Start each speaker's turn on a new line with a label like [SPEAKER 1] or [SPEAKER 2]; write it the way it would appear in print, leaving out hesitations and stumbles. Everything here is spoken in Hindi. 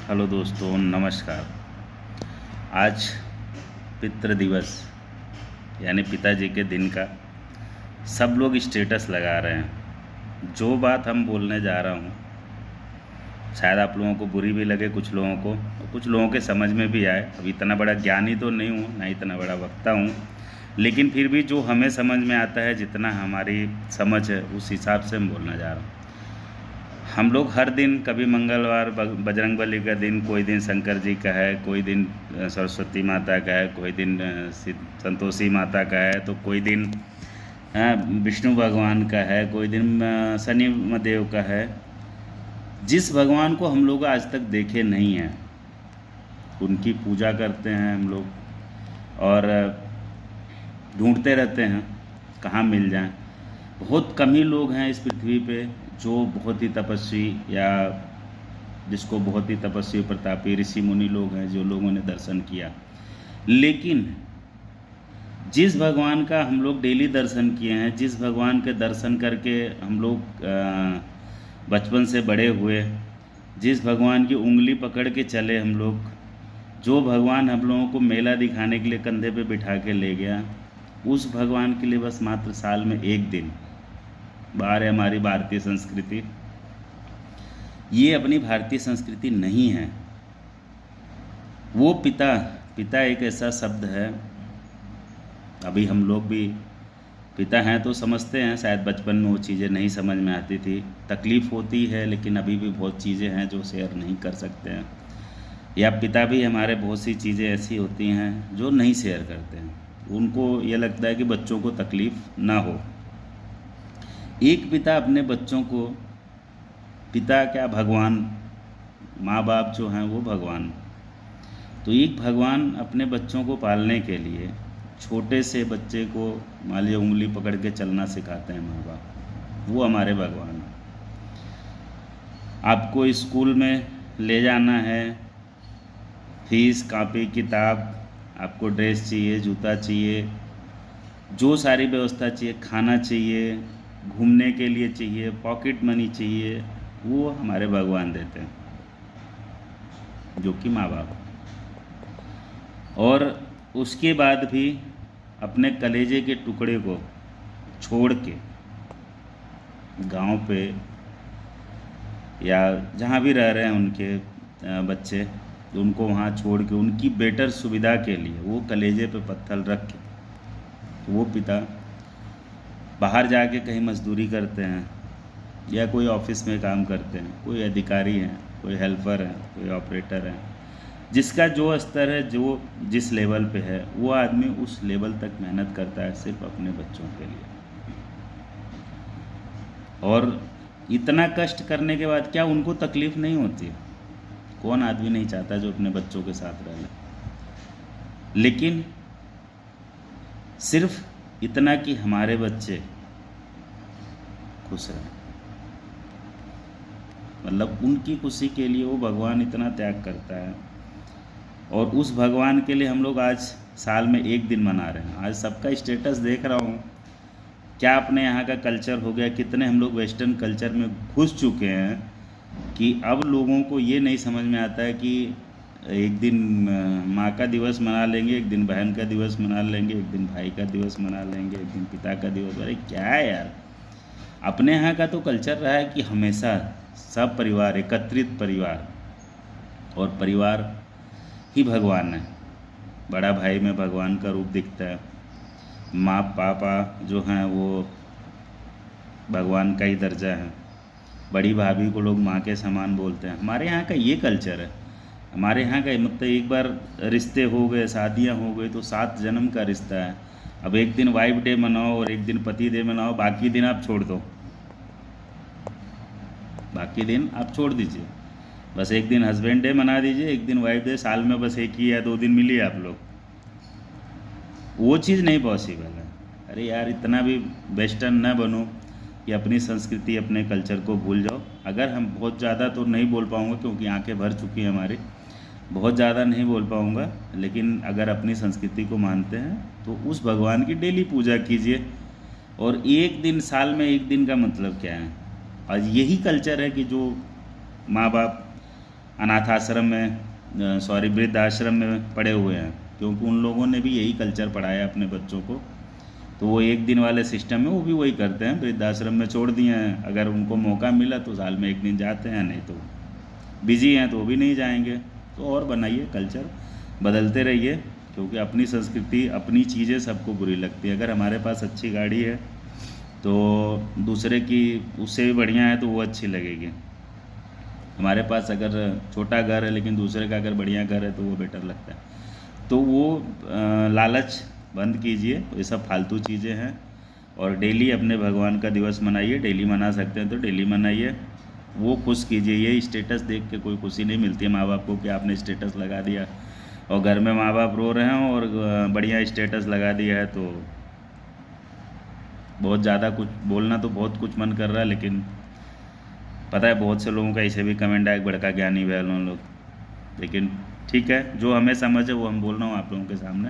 [SPEAKER 1] हेलो दोस्तों, नमस्कार। आज पितृ दिवस यानी पिताजी के दिन का सब लोग स्टेटस लगा रहे हैं। जो बात हम बोलने जा रहा हूँ शायद आप लोगों को बुरी भी लगे, कुछ लोगों को, और कुछ लोगों के समझ में भी आए। अब इतना बड़ा ज्ञानी तो नहीं हूँ, ना इतना बड़ा वक्ता हूँ, लेकिन फिर भी जो हमें समझ में आता है, जितना हमारी समझ है, उस हिसाब से हम बोलना जा रहा हूँ। हम लोग हर दिन, कभी मंगलवार बजरंगबली का दिन, कोई दिन शंकर जी का है, कोई दिन सरस्वती माता का है, कोई दिन संतोषी माता का है, तो कोई दिन विष्णु भगवान का है, कोई दिन शनि देव का है। जिस भगवान को हम लोग आज तक देखे नहीं हैं उनकी पूजा करते हैं हम लोग, और ढूंढते रहते हैं कहाँ मिल जाएं। बहुत कम ही लोग हैं इस पृथ्वी पे जो बहुत ही तपस्वी, या जिसको बहुत ही तपस्वी प्रतापी ऋषि मुनि लोग हैं, जो लोगों ने दर्शन किया। लेकिन जिस भगवान का हम लोग डेली दर्शन किए हैं, जिस भगवान के दर्शन करके हम लोग बचपन से बड़े हुए, जिस भगवान की उंगली पकड़ के चले हम लोग, जो भगवान हम लोगों को मेला दिखाने के लिए कंधे पे बिठा के ले गया, उस भगवान के लिए बस मात्र साल में एक दिन बाहर है। हमारी भारतीय संस्कृति ये अपनी भारतीय संस्कृति नहीं है। वो पिता पिता एक ऐसा शब्द है, अभी हम लोग भी पिता हैं तो समझते हैं, शायद बचपन में वो चीज़ें नहीं समझ में आती थी, तकलीफ़ होती है, लेकिन अभी भी बहुत चीज़ें हैं जो शेयर नहीं कर सकते हैं। या पिता भी हमारे बहुत सी चीज़ें ऐसी होती हैं जो नहीं शेयर करते हैं, उनको ये लगता है कि बच्चों को तकलीफ़ ना हो। एक पिता अपने बच्चों को, पिता क्या, भगवान, माँ बाप जो हैं वो भगवान, तो एक भगवान अपने बच्चों को पालने के लिए छोटे से बच्चे को मान लीजिए उंगली पकड़ के चलना सिखाते हैं माँ बाप, वो हमारे भगवान हैं। आपको स्कूल में ले जाना है, फीस, कापी, किताब, आपको ड्रेस चाहिए, जूता चाहिए, जो सारी व्यवस्था चाहिए, खाना चाहिए, घूमने के लिए चाहिए, पॉकेट मनी चाहिए, वो हमारे भगवान देते हैं, जो कि माँ बाप। और उसके बाद भी अपने कलेजे के टुकड़े को छोड़ के गांव पे या जहाँ भी रह रहे हैं उनके बच्चे, तो उनको वहाँ छोड़ के उनकी बेटर सुविधा के लिए वो कलेजे पे पत्थर रख के वो पिता बाहर जाके कहीं मजदूरी करते हैं या कोई ऑफिस में काम करते हैं, कोई अधिकारी हैं, कोई हेल्पर हैं, कोई ऑपरेटर हैं, जिसका जो स्तर है, जो जिस लेवल पे है, वो आदमी उस लेवल तक मेहनत करता है सिर्फ अपने बच्चों के लिए। और इतना कष्ट करने के बाद क्या उनको तकलीफ़ नहीं होती है? कौन आदमी नहीं चाहता जो अपने बच्चों के साथ रह ले? लेकिन सिर्फ इतना कि हमारे बच्चे खुश रहें, मतलब उनकी खुशी के लिए वो भगवान इतना त्याग करता है। और उस भगवान के लिए हम लोग आज साल में एक दिन मना रहे हैं। आज सबका स्टेटस देख रहा हूँ, क्या अपने यहाँ का कल्चर हो गया, कितने हम लोग वेस्टर्न कल्चर में घुस चुके हैं कि अब लोगों को ये नहीं समझ में आता है कि एक दिन माँ का दिवस मना लेंगे, एक दिन बहन का दिवस मना लेंगे, एक दिन भाई का दिवस मना लेंगे, एक दिन पिता का दिवस। अरे क्या है यार, अपने यहाँ का तो कल्चर रहा है कि हमेशा सब परिवार, एकत्रित परिवार, और परिवार ही भगवान है। बड़ा भाई में भगवान का रूप दिखता है, माँ पापा जो हैं वो भगवान का ही दर्जा है, बड़ी भाभी को लोग माँ के समान बोलते हैं। हमारे यहाँ का ये कल्चर है। हमारे यहाँ का मतलब एक बार रिश्ते हो गए, शादियाँ हो गई, तो 7 जन्म का रिश्ता है। अब एक दिन वाइफ डे मनाओ और एक दिन पति डे मनाओ, बाकी दिन आप छोड़ दो, बाकी दिन आप छोड़ दीजिए, बस एक दिन हस्बैंड डे मना दीजिए, एक दिन वाइफ डे, साल में बस एक ही या 2 दिन मिलिए आप लोग। वो चीज़ नहीं पॉसिबल है। अरे यार, इतना भी वेस्टर्न ना बनो कि अपनी संस्कृति, अपने कल्चर को भूल जाओ। अगर हम बहुत ज़्यादा तो नहीं बोल पाऊँगा क्योंकि आंखें भर चुकी हैं हमारी, बहुत ज़्यादा नहीं बोल पाऊँगा, लेकिन अगर अपनी संस्कृति को मानते हैं तो उस भगवान की डेली पूजा कीजिए। और एक दिन, साल में एक दिन का मतलब क्या है? आज यही कल्चर है कि जो माँ बाप अनाथ आश्रम में वृद्ध आश्रम में पड़े हुए हैं, क्योंकि उन लोगों ने भी यही कल्चर पढ़ाया अपने बच्चों को। तो वो एक दिन वाले सिस्टम में वो भी वही करते हैं, वृद्धाश्रम में छोड़ दिए हैं। अगर उनको मौका मिला तो साल में एक दिन जाते हैं, नहीं तो बिजी हैं तो वो भी नहीं जाएंगे। तो और बनाइए कल्चर, बदलते रहिए, क्योंकि अपनी संस्कृति अपनी चीज़ें सबको बुरी लगती है। अगर हमारे पास अच्छी गाड़ी है तो दूसरे की उससे भी बढ़िया है तो वो अच्छी लगेगी। हमारे पास अगर छोटा घर है लेकिन दूसरे का अगर बढ़िया घर है तो वो बेटर लगता है। तो वो लालच बंद कीजिए, ये सब फालतू चीज़ें हैं। और डेली अपने भगवान का दिवस मनाइए, डेली मना सकते हैं तो डेली मनाइए, वो खुश कीजिए। ये स्टेटस देख के कोई खुशी नहीं मिलती है माँ बाप को कि आपने स्टेटस लगा दिया और घर में माँ बाप रो रहे हैं और बढ़िया स्टेटस लगा दिया है। तो बहुत ज़्यादा कुछ बोलना तो बहुत कुछ मन कर रहा है, लेकिन पता है बहुत से लोगों का इसे भी कमेंट आया बड़का ज्ञानी हुए लोग। लेकिन ठीक है, जो हमें समझ है वो हम बोल रहा हूँ आप लोगों के सामने।